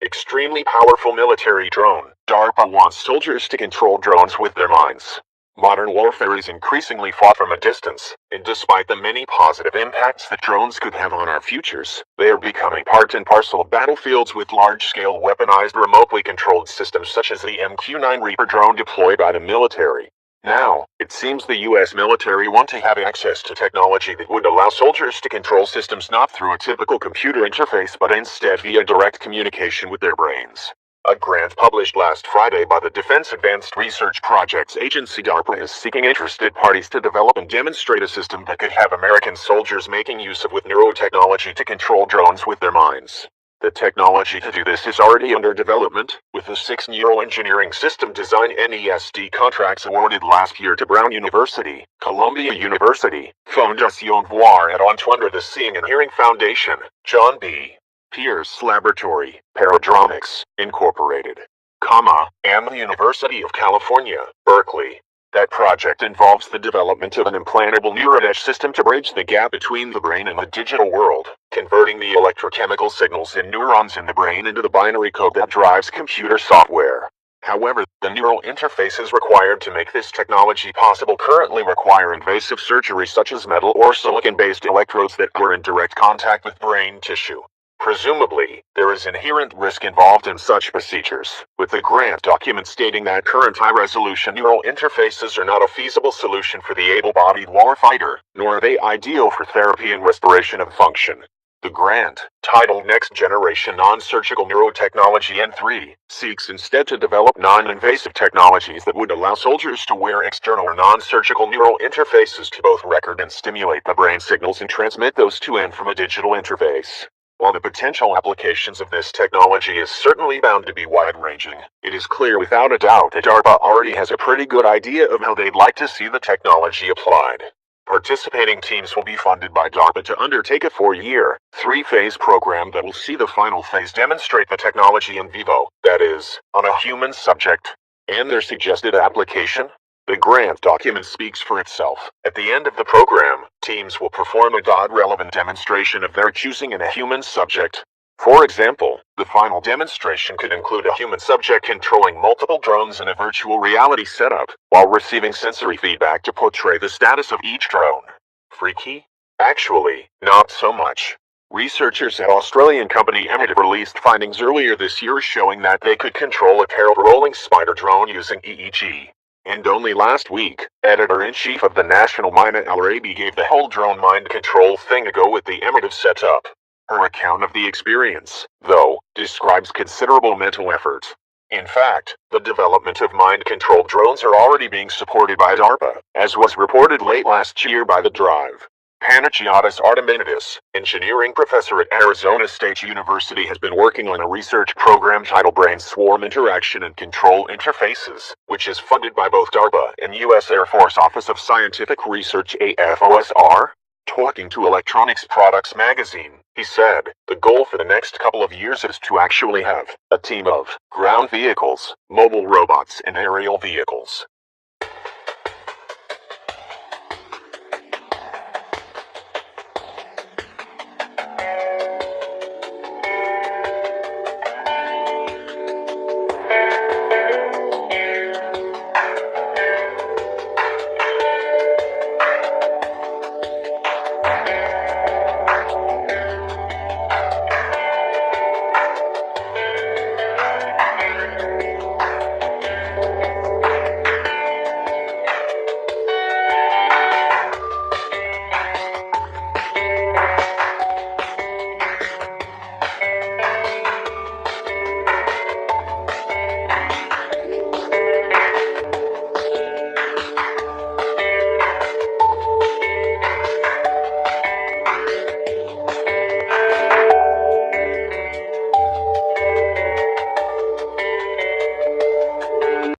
extremely powerful military drone. DARPA wants soldiers to control drones with their minds. Modern warfare is increasingly fought from a distance, and despite the many positive impacts that drones could have on our futures, they are becoming part and parcel of battlefields with large-scale weaponized remotely controlled systems such as the MQ-9 Reaper drone deployed by the military. Now, it seems the U.S. military want to have access to technology that would allow soldiers to control systems not through a typical computer interface but instead via direct communication with their brains. A grant published last Friday by the Defense Advanced Research Projects Agency DARPA is seeking interested parties to develop and demonstrate a system that could have American soldiers making use of neurotechnology to control drones with their minds. The technology to do this is already under development, with the 6 neuroengineering system design NESD contracts awarded last year to Brown University, Columbia University, Fondation Voir et Entendre the Seeing and Hearing Foundation, John B. Pierce Laboratory, Paradromics, Incorporated, and the University of California, Berkeley. That project involves the development of an implantable neurodesh system to bridge the gap between the brain and the digital world, converting the electrochemical signals in neurons in the brain into the binary code that drives computer software. However, the neural interfaces required to make this technology possible currently require invasive surgery such as metal or silicon-based electrodes that are in direct contact with brain tissue. Presumably, there is inherent risk involved in such procedures, with the grant document stating that current high-resolution neural interfaces are not a feasible solution for the able-bodied warfighter, nor are they ideal for therapy and restoration of function. The grant, titled Next Generation Non-Surgical Neurotechnology N3, seeks instead to develop non-invasive technologies that would allow soldiers to wear external or non-surgical neural interfaces to both record and stimulate the brain signals and transmit those to and from a digital interface. While the potential applications of this technology is certainly bound to be wide-ranging, it is clear without a doubt that DARPA already has a pretty good idea of how they'd like to see the technology applied. Participating teams will be funded by DARPA to undertake a 4-year, 3-phase program that will see the final phase demonstrate the technology in vivo, that is, on a human subject, and their suggested application. The grant document speaks for itself. At the end of the program, teams will perform a DOD-relevant demonstration of their choosing in a human subject. For example, the final demonstration could include a human subject controlling multiple drones in a virtual reality setup, while receiving sensory feedback to portray the status of each drone. Freaky? Actually, not so much. Researchers at Australian company Emitiv released findings earlier this year showing that they could control a parallel-rolling spider drone using EEG. And only last week, editor-in-chief of the National Mina Al-Arabi gave the whole drone mind control thing a go with the Emitiv setup. Her account of the experience, though, describes considerable mental effort. In fact, the development of mind-controlled drones are already being supported by DARPA, as was reported late last year by The Drive. Panagiotis Arteminidis, engineering professor at Arizona State University, has been working on a research program titled Brain Swarm Interaction and Control Interfaces, which is funded by both DARPA and U.S. Air Force Office of Scientific Research AFOSR. Talking to Electronics Products magazine, he said, the goal for the next couple of years is to actually have a team of ground vehicles, mobile robots, and aerial vehicles